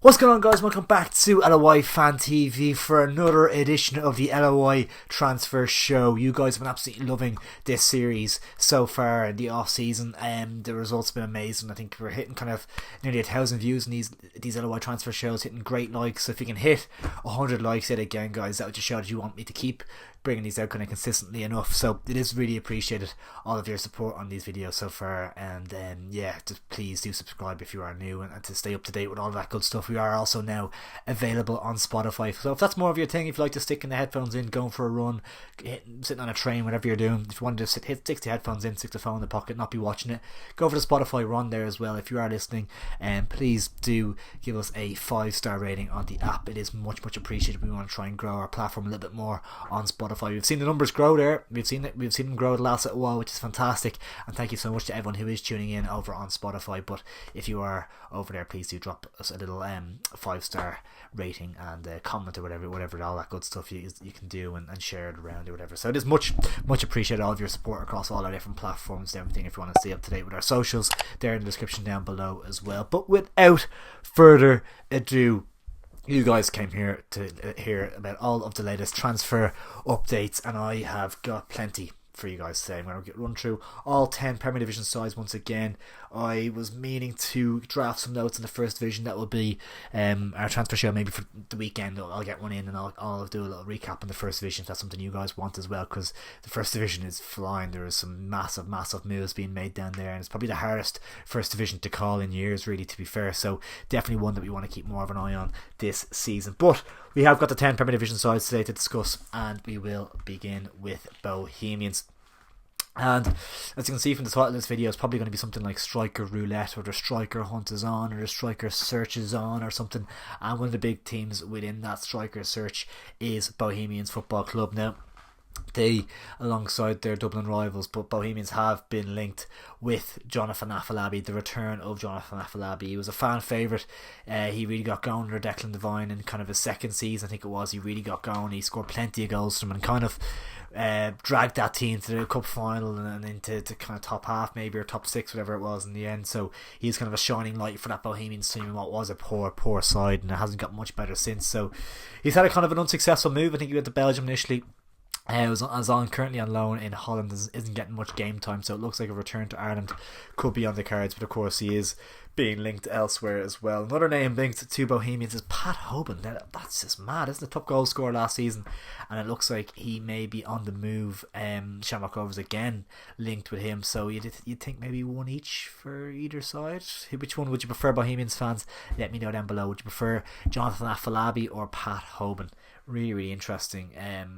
What's going on, guys? Welcome back to LOI Fan TV for another edition of the LOI Transfer Show. You guys have been absolutely loving this series so far in the off season. The results have been amazing. I think we're hitting kind of nearly 1,000 views in these LOI Transfer shows, hitting great likes. So if you can hit 100 likes yet again, guys, that would just show that you want me to keep bringing these out kind of consistently enough. So it is really appreciated, all of your support on these videos so far. And yeah, just please do subscribe if you are new and to stay up to date with all that good stuff. We are also now available on Spotify, so if that's more of your thing, if you like to stick in the headphones in, going for a run, sitting on a train, whatever you're doing, if you want to stick the headphones in, stick the phone in the pocket, not be watching it, go for the Spotify run there as well. If you are listening, and please do give us a 5-star rating on the app. It is much appreciated. We want to try and grow our platform a little bit more on Spotify. We've seen the numbers grow there. We've seen them grow the last little while, which is fantastic. And thank you so much to everyone who is tuning in over on Spotify. But if you are over there, please do drop us a little 5-star rating and comment or whatever, all that good stuff you can do and share it around or whatever. So it is much appreciated, all of your support across all our different platforms and everything. If you want to stay up to date with our socials, they're in the description down below as well. But without further ado, you guys came here to hear about all of the latest transfer updates, and I have got plenty for you guys today. I'm going to run through all 10 Premier Division sides once again. I was meaning to draft some notes in the first division. That will be our transfer show maybe for the weekend. I'll get one in and I'll do a little recap on the first division if that's something you guys want as well, because the first division is flying. There is some massive moves being made down there, and it's probably the hardest first division to call in years, really, to be fair. So definitely one that we want to keep more of an eye on this season. But we have got the 10 Premier Division sides today to discuss, and we will begin with Bohemians. And as you can see from the title of this video, it's probably going to be something like Striker Roulette, or the Striker Hunt is on, or the Striker Search is on, or something. And one of the big teams within that Striker Search is Bohemians Football Club. Now, they, alongside their Dublin rivals, but Bohemians have been linked with Jonathan Afolabi, the return of Jonathan Afolabi. He was a fan favourite. He really got going under Declan Devine in kind of his second season, I think it was. He really got going. He scored plenty of goals for them and kind of dragged that team to the cup final and into kind of top half maybe, or top 6, whatever it was in the end. So he's kind of a shining light for that Bohemians team in what was a poor side, and it hasn't got much better since. So he's had a kind of an unsuccessful move. I think he went to Belgium initially. Was currently on loan in Holland, isn't getting much game time, so it looks like a return to Ireland could be on the cards. But of course, he is being linked elsewhere as well. Another name linked to Bohemians is Pat Hoban. That's just mad, isn't it? Top goal scorer last season, and it looks like he may be on the move. Shamrock Rovers again linked with him, so you'd think maybe one each for either side. Which one would you prefer, Bohemians fans? Let me know down below. Would you prefer Jonathan Afolabi or Pat Hoban? Really interesting.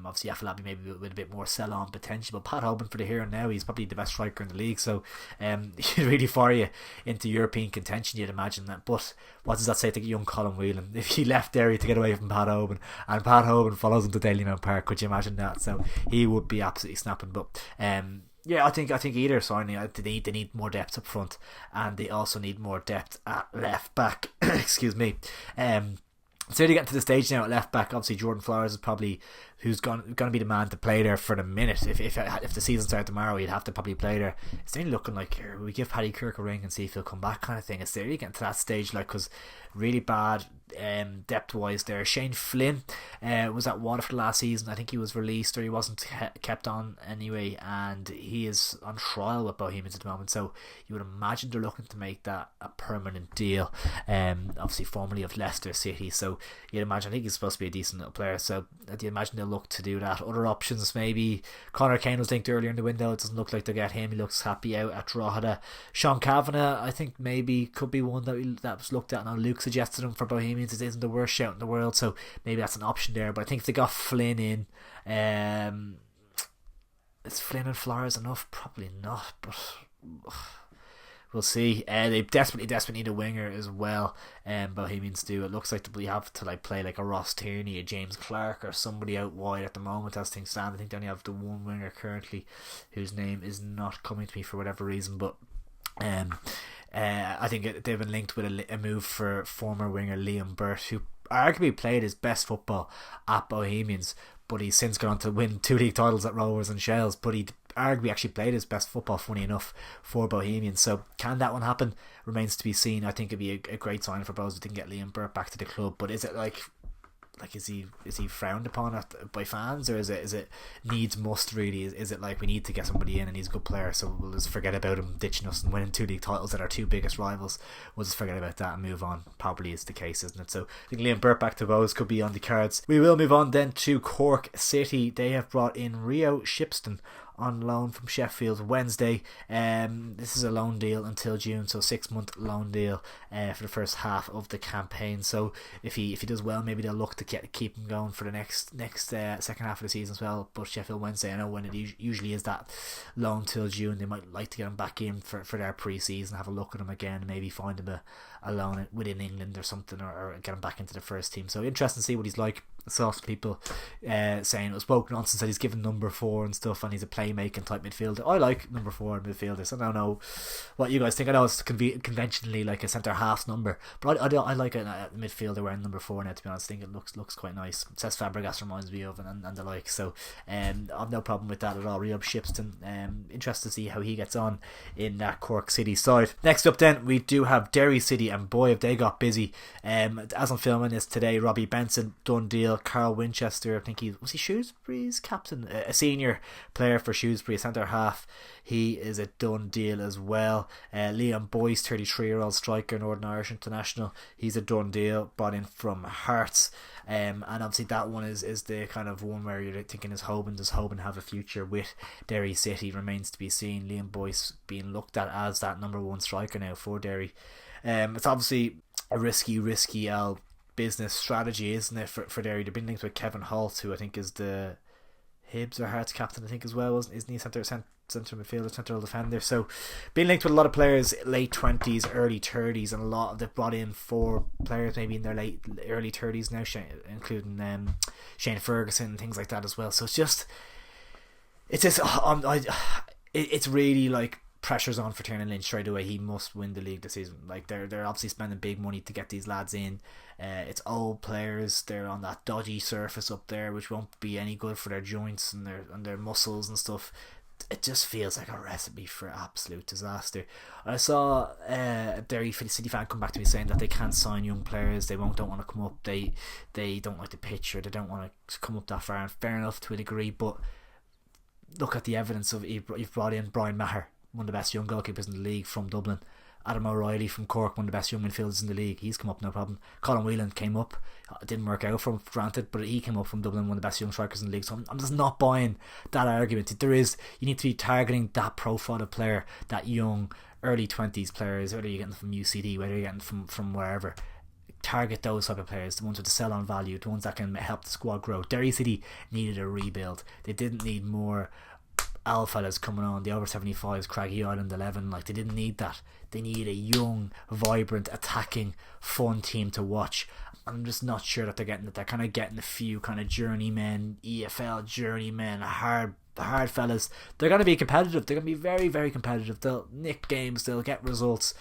Obviously Afolabi maybe with a bit more sell-on potential, but Pat Hoban for the here and now, he's probably the best striker in the league, so he'd really fire you into European contention, you'd imagine that. But what does that say to young Colin Whelan? If he left Derry to get away from Pat Hoban, and Pat Hoban follows him to Dalymount Park, could you imagine that? So he would be absolutely snapping. But yeah, I think either signing, they need more depth up front, and they also need more depth at left back. Excuse me. So they're getting to the stage now at left back. Obviously Jordan Flowers is probably who's going to be the man to play there for the minute. If the season started tomorrow, he'd have to probably play there. It's really looking like we give Paddy Kirk a ring and see if he'll come back, kind of thing. It's really getting to that stage, like, because really bad depth wise there. Shane Flynn was at Waterford last season. I think he was released, or he wasn't kept on anyway, and he is on trial with Bohemians at the moment, so you would imagine they're looking to make that a permanent deal. Obviously formerly of Leicester City, so you'd imagine, I think he's supposed to be a decent little player, so you'd imagine they'll look to do that. Other options, maybe Conor Kane was linked earlier in the window. It doesn't look like they'll get him. He looks happy out at Drogheda. Sean Kavanagh, I think maybe could be one that was looked at. Now Luke suggested him for Bohemians. It isn't the worst shout in the world, so maybe that's an option there. But I think if they got Flynn in, is Flynn and Flowers enough? Probably not, but we'll see. They desperately need a winger as well. Bohemians do. It looks like we have to play like a Ross Tierney, a James Clark, or somebody out wide at the moment as things stand. I think they only have the one winger currently, whose name is not coming to me for whatever reason. But I think they've been linked with a move for former winger Liam Burt, who arguably played his best football at Bohemians, but he's since gone on to win 2 league titles at Rovers and Shells. But arguably actually played his best football, funny enough, for Bohemians. So can that one happen? Remains to be seen. I think it'd be a great sign for Bohs if they can get Liam Burt back to the club. But is it like is he frowned upon by fans, or is it needs must really? Is it like we need to get somebody in and he's a good player, so we'll just forget about him ditching us and winning 2 league titles that are 2 biggest rivals? We'll just forget about that and move on. Probably is the case, isn't it? So I think Liam Burt back to Bohs could be on the cards. We will move on then to Cork City. They have brought in Rio Shipston on loan from Sheffield Wednesday. This is a loan deal until June, so 6-month loan deal for the first half of the campaign. So if he does well, maybe they'll look to keep him going for the next second half of the season as well. But Sheffield Wednesday, I know when it usually is that loan till June, they might like to get him back in for their pre-season, have a look at him again, and maybe find him a loan within England or something, or get him back into the first team. So interesting to see what he's like. I saw some people saying it was woke nonsense that he's given number 4 and stuff, and he's a playmaking type midfielder. I like number 4 midfielders. I don't know what you guys think. I know it's conventionally like a centre half's number, but I like a midfielder wearing number 4 now, to be honest. I think it looks quite nice. It says Fabregas reminds me of, and the like. So I've no problem with that at all. Rio Shipston, interested to see how he gets on in that Cork City side. Next up then, we do have Derry City, and boy have they got busy. As I'm filming this today, Robbie Benson, done deal. Carl Winchester, I think he Shrewsbury's captain, a senior player for Shrewsbury, centre half. He is a done deal as well. Liam Boyce, 33-year-old striker, Northern Irish international. He's a done deal, brought in from Hearts. And obviously that one is the kind of one where you're thinking, does Hoban have a future with Derry City? Remains to be seen. Liam Boyce being looked at as that number 1 striker now for Derry. It's obviously a risky business strategy, isn't it, for Derry? They've been linked with Kevin Holt, who I think is the Hibs or Hearts captain, I think, as well, isn't he? Centre midfielder, central defender. So being linked with a lot of players late 20s, early 30s, and a lot of they've brought in 4 players maybe in their early 30s now, including Shane Ferguson and things like that as well. So it's really like pressure's on for Tiernan Lynch straight away. He must win the league this season. Like they're obviously spending big money to get these lads in. It's old players. They're on that dodgy surface up there, which won't be any good for their joints and their muscles and stuff. It just feels like a recipe for absolute disaster. I saw a Derry City fan come back to me saying that they can't sign young players. They don't want to come up. They don't like the pitch, or they don't want to come up that far. And fair enough to a degree, but look at the evidence of you've brought in Brian Maher, one of the best young goalkeepers in the league from Dublin. Adam O'Reilly from Cork, one of the best young midfielders in the league. He's come up no problem. Colin Whelan came up. It didn't work out for him, granted, but he came up from Dublin, one of the best young strikers in the league. So I'm just not buying that argument. You need to be targeting that profile of player, that young, early 20s players, whether you're getting from UCD, whether you're getting from wherever. Target those type of players, the ones with the sell on value, the ones that can help the squad grow. Derry City needed a rebuild. They didn't need more alphalas coming on, the over 75s, Craggy Island 11. Like, they didn't need that. They need a young, vibrant, attacking, fun team to watch. I'm just not sure that they're getting it. They're kind of getting a few kind of journeymen, EFL journeymen, hard fellas. They're going to be competitive. They're going to be very, very competitive. They'll nick games. They'll get results.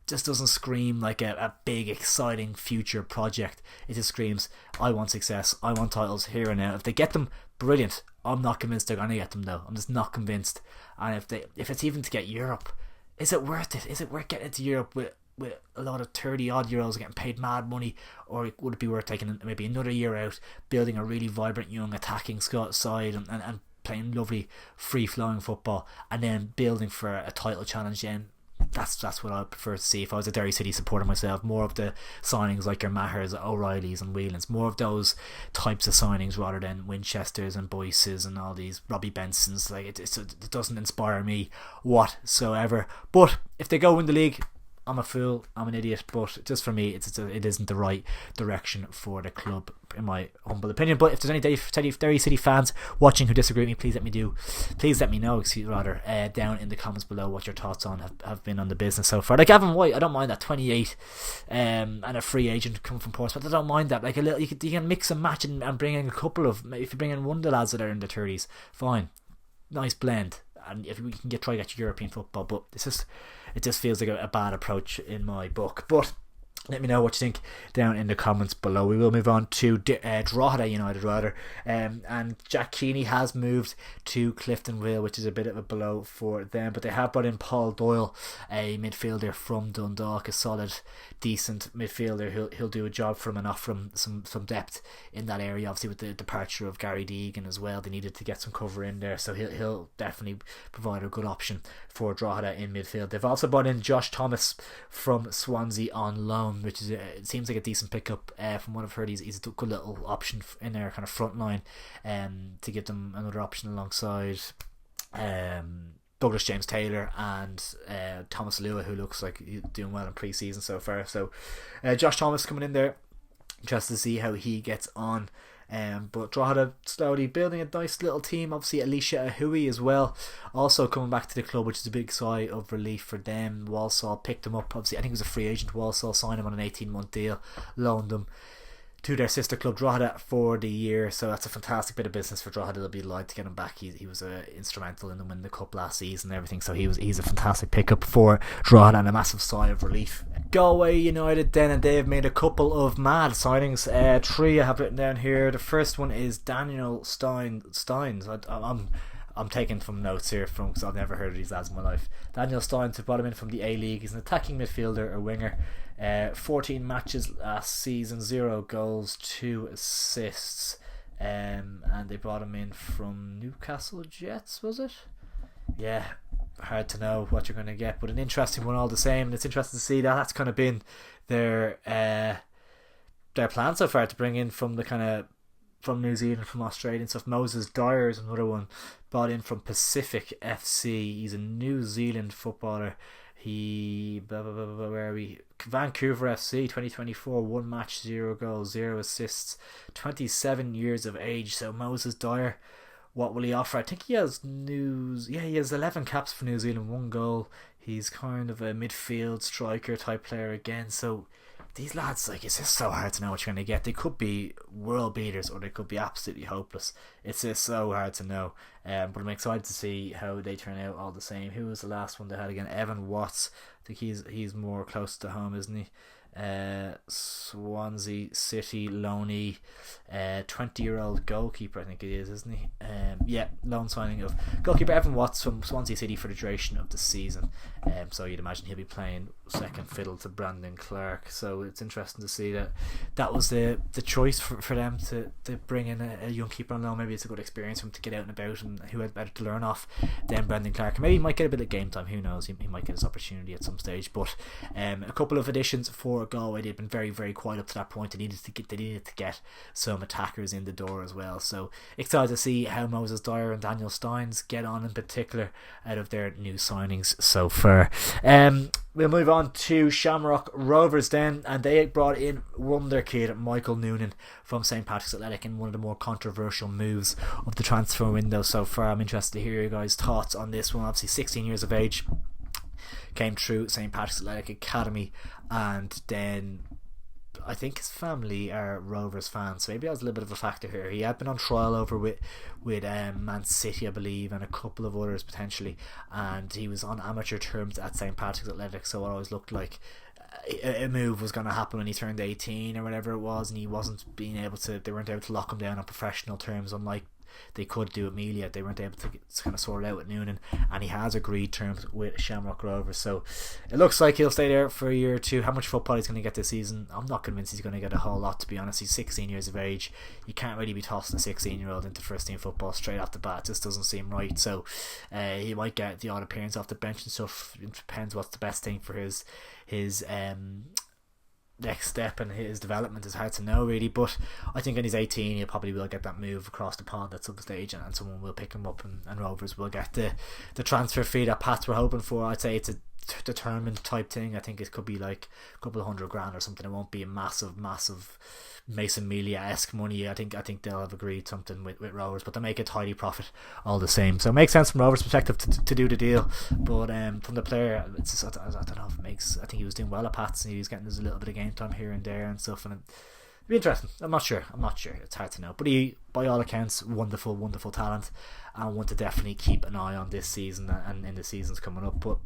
Just doesn't scream like a big, exciting future project. It just screams, I want success. I want titles here and now. If they get them, brilliant. I'm not convinced they're going to get them, though. I'm just not convinced. And if it's even to get Europe, is it worth it? Is it worth getting into Europe with a lot of 30-odd-year-olds getting paid mad money? Or would it be worth taking maybe another year out, building a really vibrant, young, attacking side and playing lovely, free-flowing football, and then building for a title challenge then? That's what I prefer to see. If I was a Derry City supporter myself, more of the signings like your Mahers, O'Reillys and Whelans, more of those types of signings rather than Winchesters and Boyces and all these Robbie Bensons. Like it doesn't inspire me whatsoever. But if they go win the league, I'm a fool, I'm an idiot, but just for me, it isn't the right direction for the club, in my humble opinion. But if there's any Derry City fans watching who disagree with me, please let me know down in the comments below what your thoughts have been on the business so far. Like Gavin White, I don't mind that, 28, and a free agent coming from Portsmouth. I don't mind that. Like you can mix and match and bring in a couple of, if you bring in one of the lads that are in their 30s, fine, nice blend. And if we can try to get European football, but it just feels like a bad approach in my book. But Let me know what you think down in the comments below. We will move on to Drogheda United rather, and Jack Keeney has moved to Cliftonville, which is a bit of a blow for them, but they have brought in Paul Doyle, a midfielder from Dundalk, a solid, decent midfielder. He'll do a job for them and offer them some depth in that area. Obviously with the departure of Gary Deegan as well, they needed to get some cover in there, so he'll definitely provide a good option for Drogheda in midfield. They've also brought in Josh Thomas from Swansea on loan, which is it seems like a decent pickup. From what I've heard, he's a good little option in their kind of front line, to give them another option alongside Douglas James Taylor and Thomas Lua, who looks like he's doing well in pre-season so far. So Josh Thomas coming in there, interested to see how he gets on. But Drogheda slowly building a nice little team. Obviously Alicia Ahui as well, also coming back to the club, which is a big sigh of relief for them. Walsall picked him up. Obviously I think he was a free agent. Walsall signed him on an 18-month deal, loaned him to their sister club Drogheda for the year, so that's a fantastic bit of business for Drogheda. They'll be delighted to get him back. He was instrumental in them winning the cup last season and everything, so he's a fantastic pickup for Drogheda and a massive sigh of relief. Galway United then, and they've made a couple of mad signings. 3 I have written down here. The first one is Daniel Steins. I'm taking from notes here because I've never heard of these lads in my life. Daniel Steins, who brought him in from the A-League. He's an attacking midfielder, a winger. 14 matches last season, 0 goals, 2 assists. And they brought him in from Newcastle Jets, was it? Yeah, hard to know what you're going to get, but an interesting one all the same. And it's interesting to see that that's kind of been their plan so far, to bring in from the kind of from New Zealand, from Australia and stuff. Moses Dyer is another one, brought in from Pacific FC. He's a New Zealand footballer. Where are we? Vancouver FC 2024, 1 match, 0 goals, 0 assists, 27 years of age. So Moses Dyer, what will he offer? I think he has he has 11 caps for New Zealand, 1 goal. He's kind of a midfield striker type player again. So these lads, like, it's just so hard to know what you're going to get. They could be world beaters or they could be absolutely hopeless. It's just so hard to know. But I'm excited to see how they turn out all the same. Who was the last one they had again? Evan Watts. I think he's more close to home, isn't he? Swansea City loanee, 20-year-old goalkeeper, I think it is, isn't he? Loan signing of goalkeeper Evan Watts from Swansea City for the duration of the season. So you'd imagine he'll be playing second fiddle to Brandon Clark. So it's interesting to see that was the choice for them to bring in a young keeper on loan. Maybe it's a good experience for him to get out and about, and who had better to learn off than Brandon Clark. Maybe he might get a bit of game time, who knows, he might get his opportunity at some stage. But a couple of additions for Galway. They'd been very, very quiet up to that point. They needed to get some attackers in the door as well. So excited to see how Moses Dyer and Daniel Steins get on, in particular, out of their new signings so far. We'll move on to Shamrock Rovers then, and they brought in wonder kid Michael Noonan from St Patrick's Athletic in one of the more controversial moves of the transfer window so far. I'm interested to hear your guys' thoughts on this one. Obviously 16 years of age, came through St Patrick's Athletic Academy, and then I think his family are Rovers fans, so maybe that was a little bit of a factor here. He had been on trial over with Man City, I believe, and a couple of others potentially, and he was on amateur terms at St Patrick's Athletic, so it always looked like a move was going to happen when he turned 18 or whatever it was, and they weren't able to lock him down on professional terms, unlike they could do Amelia. They weren't able to kind of sort it out with Noonan, and he has agreed terms with Shamrock Rovers, so it looks like he'll stay there for a year or two. How much football he's going to get this season, I'm not convinced he's going to get a whole lot, to be honest. He's 16 years of age. You can't really be tossing a 16-year-old into first team football straight off the bat. It just doesn't seem right. So he might get the odd appearance off the bench and stuff. It depends what's the best thing for his next step and his development. Is hard to know really, but I think when he's 18 he'll probably will get that move across the pond at some stage, and someone will pick him up, and Rovers will get the transfer fee that Pats were hoping for. I'd say it's a determined type thing. I think it could be like a couple of $100,000 or something. It won't be a massive Mason Melia-esque money. I think they'll have agreed something with Rovers, but they make a tidy profit all the same. So it makes sense from Rovers' perspective to do the deal. But from the player, it's just, I don't know if it makes. I think he was doing well at Pats, and he was getting a little bit of game time here and there and stuff. And it'd be interesting. I'm not sure. It's hard to know. But he, by all accounts, wonderful talent, and one to definitely keep an eye on this season and in the seasons coming up. But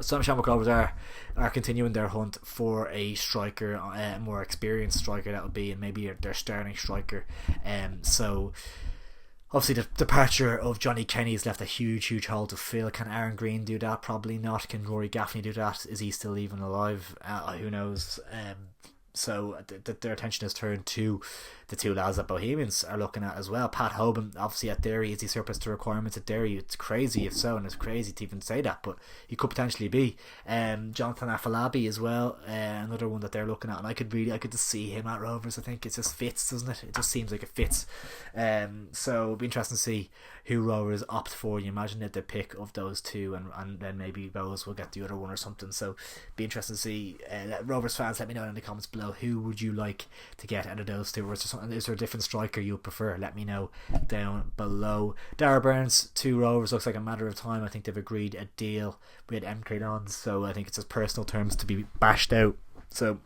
some Shamrock Rovers are continuing their hunt for a striker, a more experienced striker that would be, and maybe their starting striker. So obviously the departure of Johnny Kenny has left a huge hole to fill. Can Aaron Green do that? Probably not. Can Rory Gaffney do that? Is he still even alive? Who knows? So their attention is turned to the two lads that Bohemians are looking at as well. Pat Hoban, obviously at Derry, is he surplus to requirements at Derry? It's crazy if so, and it's crazy to even say that, but he could potentially be. Jonathan Afolabi as well, another one that they're looking at, and I could just see him at Rovers. I think it just fits, doesn't it? It just seems like it fits. So it'll be interesting to see who Rovers opt for. You imagine that the pick of those two, and then maybe Bowes will get the other one or something. So be interesting to see. Rovers fans, let me know in the comments below, who would you like to get out of those two? Or is there a different striker you prefer? Let me know down below. Darragh Burns to Rovers, looks like a matter of time. I think they've agreed a deal with MK Dons, so I think it's just personal terms to be bashed out. So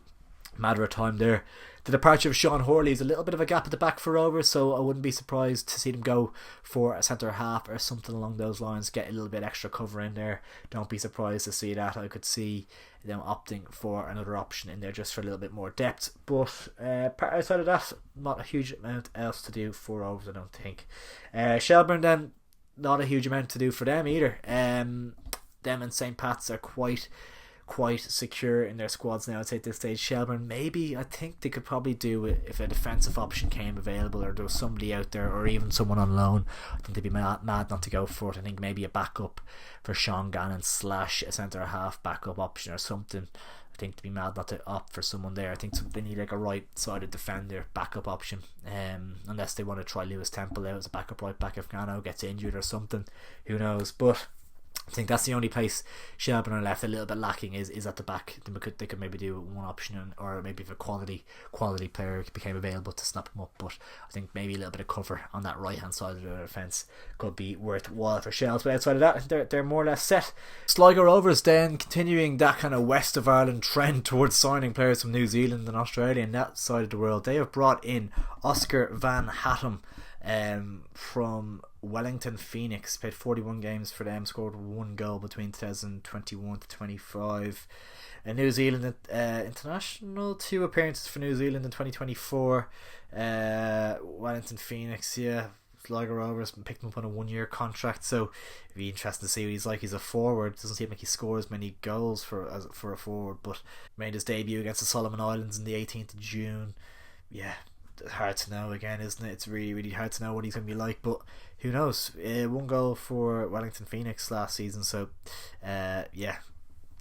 matter of time there. The departure of Sean Horley is a little bit of a gap at the back for Rovers, so I wouldn't be surprised to see them go for a centre half or something along those lines, get a little bit extra cover in there. Don't be surprised to see that. I could see them opting for another option in there just for a little bit more depth, but outside of that, not a huge amount else to do for Rovers, I don't think. Shelbourne then, not a huge amount to do for them either. Them and St. Pat's are quite secure in their squads now, I'd say, at this stage. Shelbourne, maybe, I think they could probably do it if a defensive option came available, or there was somebody out there, or even someone on loan. I think they'd be mad not to go for it. I think maybe a backup for Sean Gannon / a centre half backup option or something. I think to be mad not to opt for someone there. I think they need like a right-sided defender backup option, unless they want to try Lewis Temple out as a backup right back if Gano gets injured or something. Who knows? But I think that's the only place Shelbourne are left a little bit lacking is at the back. They could maybe do one option, or maybe if a quality player became available to snap him up. But I think maybe a little bit of cover on that right hand side of the defence could be worthwhile for Shells. But outside of that, they're more or less set. Sligo Rovers then continuing that kind of west of Ireland trend towards signing players from New Zealand and Australia and that side of the world. They have brought in Oscar Van Hattem from Wellington Phoenix. Played 41 games for them, scored 1 goal between 2021 to 25. A New Zealand international, 2 appearances for New Zealand in 2024. Wellington Phoenix, yeah. Sligo Rovers picked him up on a 1-year contract, so it'd be interesting to see what he's like. He's a forward. Doesn't seem like he scores many goals for a forward, but made his debut against the Solomon Islands on the 18th of June. Yeah, hard to know again, isn't it? It's really hard to know what he's going to be like, but who knows. 1 goal for Wellington Phoenix last season, so yeah,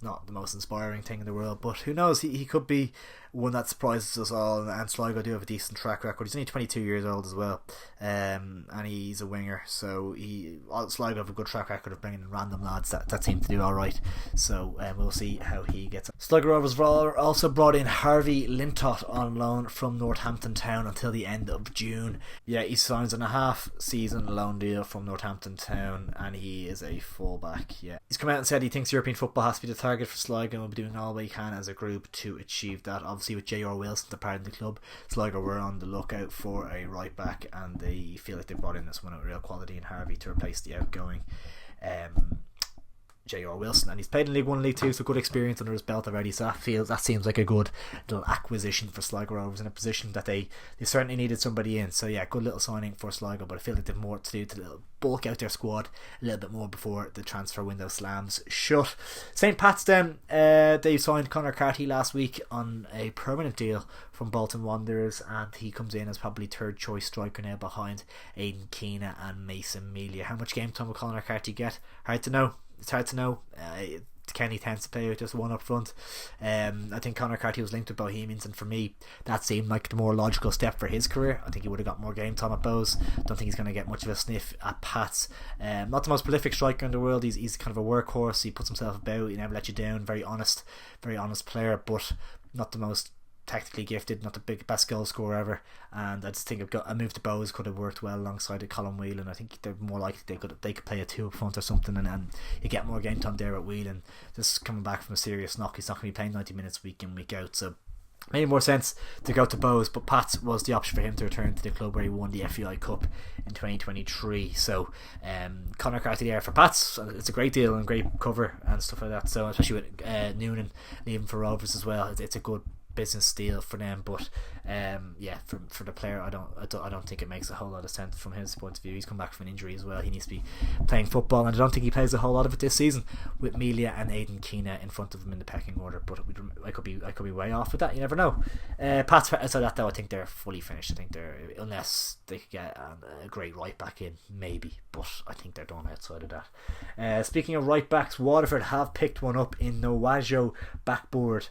not the most inspiring thing in the world, but who knows, he could be one that surprises us all. And Sligo do have a decent track record. He's only 22 years old as well, and he's a winger, so Sligo have a good track record of bringing in random lads that seem to do alright, so we'll see how he gets on. Sligo Rovers also brought in Harvey Lintott on loan from Northampton Town until the end of June. Yeah, he signs on a half-season loan deal from Northampton Town, and he is a fullback. Yeah, he's come out and said he thinks European football has to be the target for Sligo, and will be doing all we can as a group to achieve that. Obviously, with J.R. Wilson departing the club, Sligo were on the lookout for a right back, and they feel like they brought in this one of real quality in Harvey to replace the outgoing J.R. Wilson, and he's played in League 1 and League 2, so good experience under his belt already, so that seems like a good little acquisition for Sligo Rovers in a position that they certainly needed somebody in. So yeah, good little signing for Sligo, but I feel like they've more to do to bulk out their squad a little bit more before the transfer window slams shut. St. Pat's then, they signed Conor Carty last week on a permanent deal from Bolton Wanderers, and he comes in as probably third choice striker now behind Aidan Keena and Mason Melia. How much game time will Conor Carty get? Hard to know. It's hard to know. Kenny tends to play with just one up front. I think Conor Carty was linked to Bohemians, and for me that seemed like the more logical step for his career. I think he would have got more game time at Bows. Don't think he's going to get much of a sniff at Pats. Not the most prolific striker in the world. He's kind of a workhorse. He puts himself about. He never let you down. Very honest player, but not the most technically gifted, not the best goal scorer ever. And I just think a move to Bowes could have worked well alongside Colin Whelan. I think they're more likely they could play a 2 up front or something, and you get more game time there at Whelan. Just coming back from a serious knock, he's not going to be playing 90 minutes week in week out, so made more sense to go to Bowes, but Pats was the option for him to return to the club where he won the FAI Cup in 2023. So Conor McCarthy there for Pats. It's a great deal and great cover and stuff like that. So especially with Noonan leaving for Rovers as well, it's a good business deal for them. But for the player, I don't think it makes a whole lot of sense from his point of view. He's come back from an injury as well. He needs to be playing football, and I don't think he plays a whole lot of it this season with Melia and Aidan Keena in front of him in the pecking order. But I could be way off with that. You never know. Pats outside that though, I think they're fully finished. I think they're, unless they could get a great right back in, maybe. But I think they're done outside of that. Speaking of right backs, Waterford have picked one up in Noajo backboard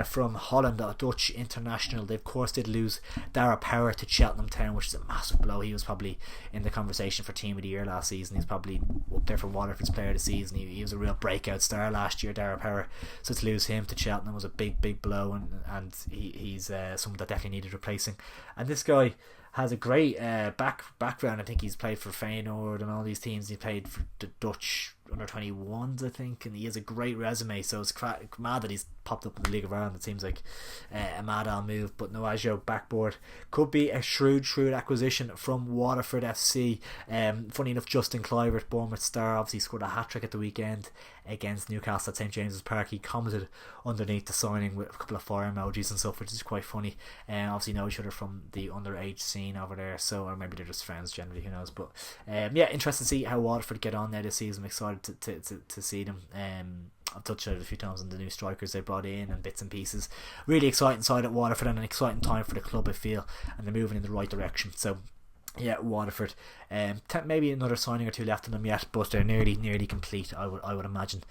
from Holland, a Dutch international. They of course did lose Dara Power to Cheltenham Town, which is a massive blow. He was probably in the conversation for Team of the Year last season. He's probably up there for Waterford's Player of the Season. He was a real breakout star last year, Dara Power. So to lose him to Cheltenham was a big blow, and he's someone that definitely needed replacing. And this guy has a great background. I think he's played for Feyenoord and all these teams. He played for the Dutch under 21s, I think, and he has a great resume. So it's mad that he's popped up in the League of Ireland. It seems like a mad all move. But Noajo backboard could be a shrewd acquisition from Waterford FC. Funny enough, Justin Clivert, Bournemouth star, obviously scored a hat-trick at the weekend against Newcastle at St James's Park. He commented underneath the signing with a couple of fire emojis and stuff, which is quite funny. Obviously know each other from the underage scene over there, so, or maybe they're just friends generally, who knows. But interesting to see how Waterford get on there this season. I'm excited to see them. I've touched on it a few times on the new strikers they brought in and bits and pieces. Really exciting side at Waterford, and an exciting time for the club, I feel, and they're moving in the right direction. So yeah, Waterford, maybe another signing or two left in them yet, but they're nearly complete, I would imagine,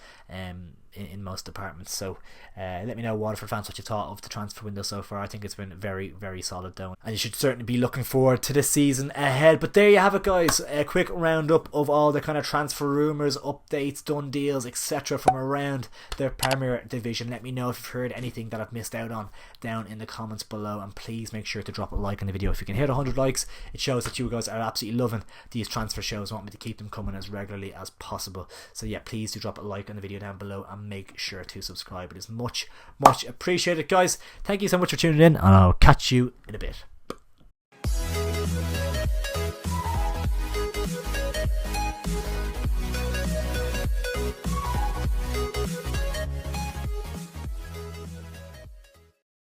in most departments. So let me know, Waterford fans, what you thought of the transfer window so far. I think it's been very solid though, and you should certainly be looking forward to the season ahead. But there you have it, guys, a quick roundup of all the kind of transfer rumours, updates, done deals, etc. from around the Premier Division. Let me know if you've heard anything that I've missed out on down in the comments below, and please make sure to drop a like on the video. If you can hit 100 likes, it shows that you guys are absolutely loving these transfer shows, want me to keep them coming as regularly as possible. So yeah, please do drop a like on the video down below, and make sure to subscribe. It is much appreciated, guys. Thank you so much for tuning in, and I'll catch you in a bit.